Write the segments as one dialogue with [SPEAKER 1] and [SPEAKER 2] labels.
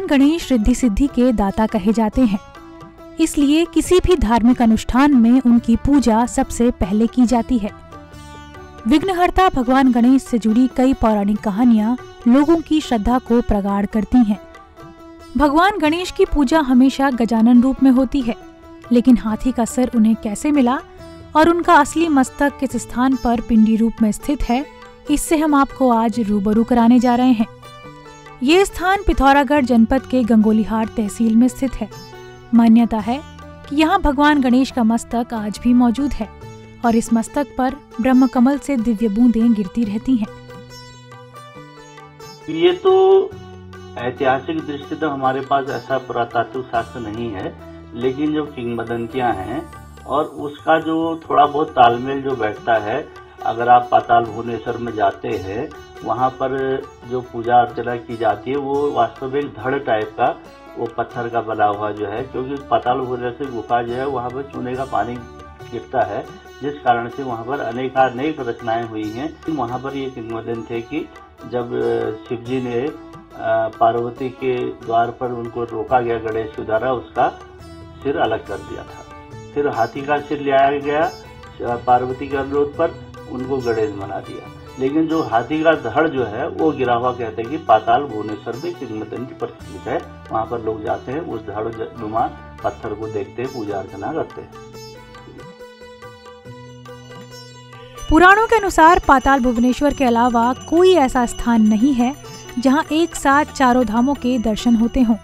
[SPEAKER 1] भगवान गणेश रिद्धि सिद्धि के दाता कहे जाते हैं, इसलिए किसी भी धार्मिक अनुष्ठान में उनकी पूजा सबसे पहले की जाती है। विघ्नहर्ता भगवान गणेश से जुड़ी कई पौराणिक कहानियां लोगों की श्रद्धा को प्रगाढ़ करती हैं। भगवान गणेश की पूजा हमेशा गजानन रूप में होती है, लेकिन हाथी का सर उन्हें कैसे मिला और उनका असली मस्तक किस स्थान पर पिंडी रूप में स्थित है, इससे हम आपको आज रूबरू कराने जा रहे हैं। ये स्थान पिथौरागढ़ जनपद के गंगोलीहाट तहसील में स्थित है। मान्यता है कि यहाँ भगवान गणेश का मस्तक आज भी मौजूद है और इस मस्तक पर ब्रह्म कमल से दिव्य बूंदें गिरती रहती हैं।
[SPEAKER 2] ये तो ऐतिहासिक दृष्टि तो हमारे पास ऐसा पुरातात्विक शास्त्र नहीं है, लेकिन जो किंवदंतियां हैं और उसका जो थोड़ा बहुत तालमेल जो बैठता है, अगर आप पाताल भुवनेश्वर में जाते हैं, वहाँ पर जो पूजा अर्चना की जाती है वो वास्तव में एक धड़ टाइप का वो पत्थर का बना हुआ जो है, क्योंकि पाताल भुवनेश्वर गुफा जो है वहाँ पर चूने का पानी गिरता है, जिस कारण से वहाँ पर अनेक रचनाएं हुई हैं। वहाँ पर ये किंवदंती है कि जब शिव जी ने पार्वती के द्वार पर उनको रोका गया गणेश के द्वारा, उसका सिर अलग कर दिया था। फिर हाथी का सिर लाया गया पार्वती के अनुरोध पर, उनको गणेश बना दिया। लेकिन जो हाथी का धड़ जो है वो गिरा हुआ कहते हैं कि पाताल भुवनेश्वर में किंवदंती प्रचलित है। वहाँ पर लोग जाते हैं, उस धड़ नुमा पत्थर को देखते हैं, पूजा अर्चना करते हैं।
[SPEAKER 1] पुराणों के अनुसार पाताल भुवनेश्वर के अलावा कोई ऐसा स्थान नहीं है जहां एक साथ चारों धामों के दर्शन होते हों।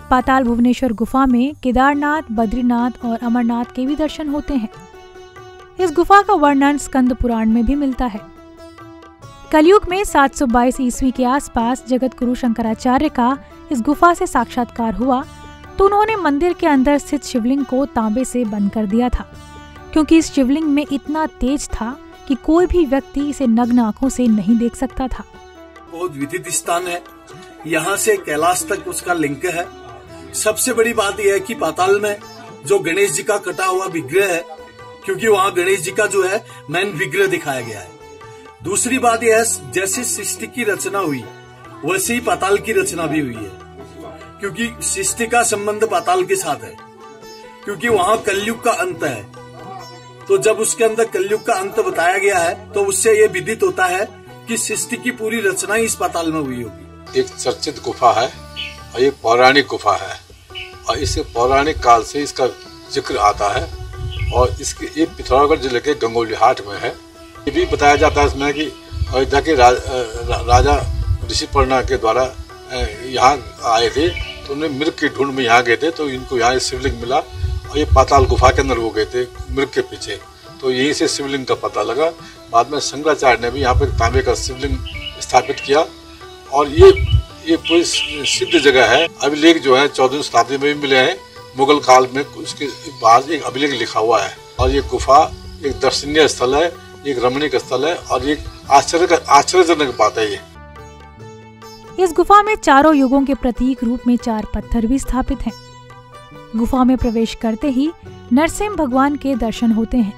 [SPEAKER 1] पाताल भुवनेश्वर गुफा में केदारनाथ, बद्रीनाथ और अमरनाथ के भी दर्शन होते हैं। इस गुफा का वर्णन स्कंद पुराण में भी मिलता है। कलयुग में 722 ईस्वी के आसपास जगत गुरु शंकराचार्य का इस गुफा से साक्षात्कार हुआ तो उन्होंने मंदिर के अंदर स्थित शिवलिंग को तांबे से बंद कर दिया था, क्योंकि इस शिवलिंग में इतना तेज था कि कोई भी व्यक्ति इसे नग्न आंखों से नहीं देख सकता था।
[SPEAKER 3] बहुत विदित स्थान है, यहाँ से कैलाश तक उसका लिंक है। सबसे बड़ी बात यह है कि पाताल में जो गणेश जी का कटा हुआ विग्रह है, क्योंकि वहाँ गणेश जी का जो है मेन विग्रह दिखाया गया है। दूसरी बात यह है, जैसे सृष्टि की रचना हुई वैसे ही पाताल की रचना भी हुई है, क्योंकि सृष्टि का संबंध पाताल के साथ है, क्योंकि वहाँ कलयुग का अंत है। तो जब उसके अंदर कलयुग का अंत बताया गया है तो उससे ये विदित होता है कि सृष्टि की पूरी रचना ही इस पाताल में हुई होगी।
[SPEAKER 4] एक चर्चित गुफा है और एक पौराणिक गुफा है, और इसे पौराणिक काल से इसका जिक्र आता है, और इसके ये पिथौरागढ़ जिले के गंगोलीहाट में है। ये भी बताया जाता है इसमें कि अयोध्या के राजा ऋषिपर्णा के द्वारा यहाँ आए थे, तो उन्हें मृग की ढूंढ में यहाँ गए थे, तो इनको यहाँ शिवलिंग मिला और ये पाताल गुफा के अंदर वो गए थे मृग के पीछे, तो यहीं से शिवलिंग का पता लगा। बाद में शंकराचार्य ने भी यहाँ पर तांबे का शिवलिंग स्थापित किया, और ये कोई सिद्ध जगह है। अभिलेख जो है 14वीं शताब्दी में भी मिले हैं, मुगल काल में उसके बाद एक अभिलेख लिखा हुआ है। और ये गुफा एक दर्शनीय स्थल है, एक रमणीक स्थल है, और एक आश्चर्यजनक बात है। ये
[SPEAKER 1] इस गुफा में चारों युगों के प्रतीक रूप में 4 पत्थर भी स्थापित हैं। गुफा में प्रवेश करते ही नरसिंह भगवान के दर्शन होते हैं।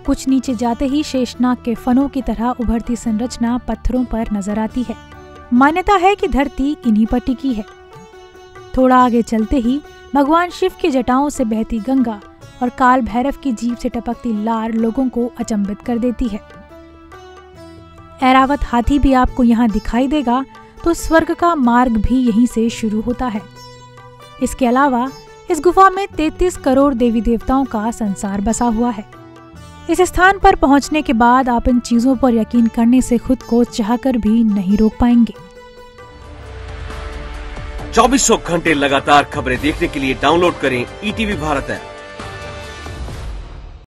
[SPEAKER 1] कुछ नीचे जाते ही शेषनाग के फनों की तरह उभरती संरचना पत्थरों पर नजर आती है। मान्यता है कि धरती इन्हीं पर टिकी है। थोड़ा आगे चलते ही भगवान शिव की जटाओं से बहती गंगा और काल भैरव की जीभ से टपकती लार लोगों को अचंभित कर देती है। ऐरावत हाथी भी आपको यहाँ दिखाई देगा, तो स्वर्ग का मार्ग भी यहीं से शुरू होता है। इसके अलावा इस गुफा में 33 करोड़ देवी देवताओं का संसार बसा हुआ है। इस स्थान पर पहुंचने के बाद आप इन चीजों पर यकीन करने से खुद को चाहकर भी नहीं रोक पाएंगे।
[SPEAKER 5] 2400 घंटे लगातार खबरें देखने के लिए डाउनलोड करें ईटीवी भारत ऐप।